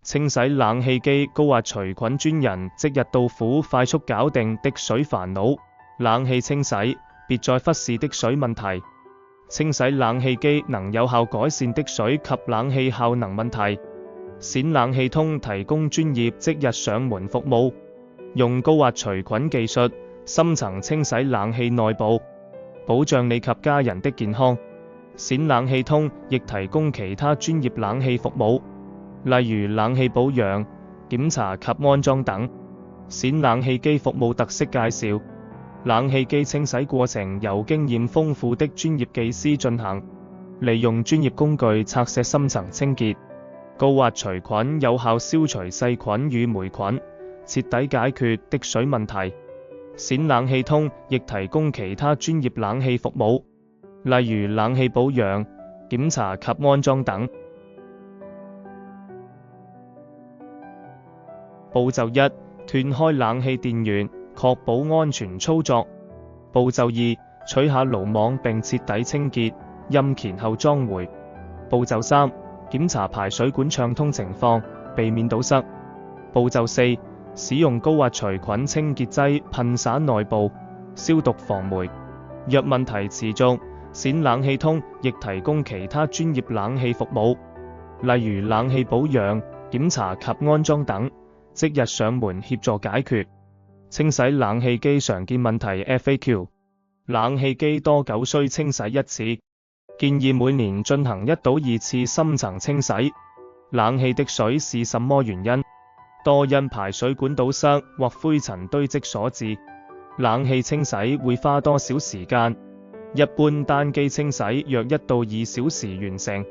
清洗冷氣機高壓除菌專人即日到府快速搞定滴水煩惱。冷氣清洗，別再忽視滴水問題。清洗冷氣機能有效改善滴水及冷氣效能問題。冼冷氣通提供專業即日上門服務，用高壓除菌技術，深層清洗冷氣內部，保障你及家人的健康。冼冷氣通亦提供其他專業冷氣服務，例如冷氣保養、檢查及安裝等。冼冷氣機服務特色介紹：冷氣機清洗過程由經驗豐富的專業技師進行，利用專業工具拆卸深層清潔，高壓除菌有效消除細菌與霉菌，徹底解決滴水問題。冼冷氣通亦提供其他專業冷氣服務，例如冷氣保養、檢查及安裝等。步驟1：斷開冷氣電源，確保安全操作。步驟2：取下爐網並徹底清潔，陰鉗後裝回。步驟3：檢查排水管暢通情況，避免堵塞。步驟4：使用高壓除菌清潔劑噴灑內部，消毒防霉。若問題持續，冼冷氣通亦提供其他專業冷氣服務，例如冷氣保養、檢查及安裝等，即日上門協助解決。清洗冷氣機常見問題 FAQ： 冷氣機多久需清洗一次？建議每年進行1到2次深層清洗。冷氣滴水是什麼原因？多因排水管堵塞或灰塵堆積所致。冷氣清洗會花多少時間？一般單機清洗約1到2小時完成。